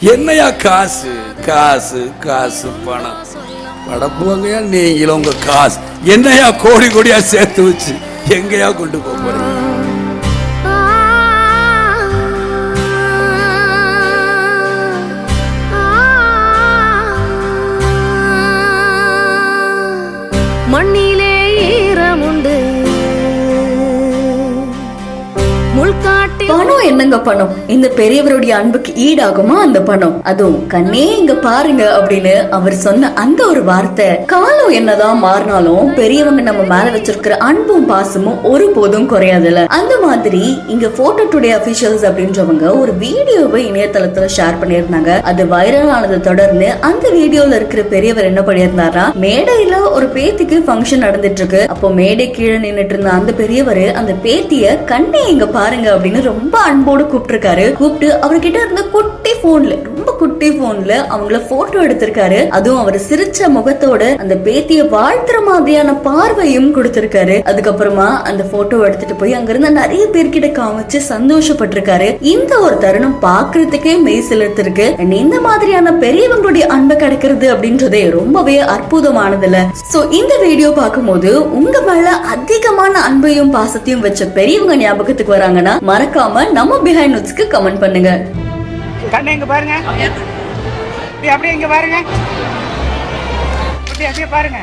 என்னையா காசு காசு காசு பணம் படப்புவாங்கயா நீங்களும் உங்க காசு என்னையா கோடி கோடியா சேர்த்து வச்சு எங்கயா கொண்டு போக போறீங்க? மண்ணிலே ஈரமுண்டு பணம் என்னங்க பணம்? இந்த பெரியவருடைய அன்புக்கு ஈடாகுமா அந்த பணம்? அதுவும் கண்ணே இங்க பாருங்க அப்படின்னு அவர் சொன்ன அந்த ஒரு வார்த்தை, காலம் என்னதான் மாறினாலும் பெரியவங்க நம்ம மேல வச்சிருக்கிற அன்பும் பாசமும் ஒருபோதும் குறையாதுல. அந்த மாதிரி இங்க போட்டோ டுடே அபிஷியல்ஸ் அப்படின்றவங்க ஒரு வீடியோவை இணையதளத்துல ஷேர் பண்ணியிருந்தாங்க. அது வைரல் ஆனதை தொடர்ந்து அந்த வீடியோல இருக்கிற பெரியவர் என்ன பண்ணியிருந்தாரா, மேடையில ஒரு பேத்திக்கு ஃபங்க்ஷன் நடந்துட்டு இருக்கு. அப்போ மேடை கீழே நின்னுட்டு இருந்த அந்த பெரியவர் அந்த பேத்திய கண்ணே இங்க பாருங்க அப்படின்னு ரொம்ப அன்போடு கூப்பிட்டிருக்காரு. கூப்பிட்டு அவர்கிட்ட இருந்த குட்டி போன்ல, ரொம்ப குட்டி போன்ல அவங்கள போட்டோ எடுத்திருக்காரு. அதுவும் அவர் சிரிச்ச முகத்தோட அந்த பேத்திய வாழ்த்துற மாதிரியான பார்வையும் கொடுத்திருக்காரு. அதுக்கப்புறமா அந்த போட்டோ எடுத்துட்டு போய் அங்க இருந்த நிறைய பேர்கிட்ட காமிச்சு சந்தோஷப்பட்டிருக்காரு. இந்த ஒரு தருணம் பாக்குறதுக்கே மெய் சிலிர்த்திருக்கு. இந்த மாதிரியான பெரியவங்களுடைய அன்பை கிடைக்கிறது அப்படின்றதே ரொம்பவே அற்புதமானதுல. சோ இந்த வீடியோ பார்க்கும்போது உங்க மேல அதிகமான அன்பையும் பாசத்தையும் வச்ச பெரியவங்க ஞாபகத்துக்கு வராங்கன்னா மறக்காம நம்ம பிஹைண்ட் நோட்ஸ்க்கு கமெண்ட் பண்ணுங்க. கண்ணே இங்க பாருங்க, அப்படியே இங்க பாருங்க, அப்படியே பாருங்க.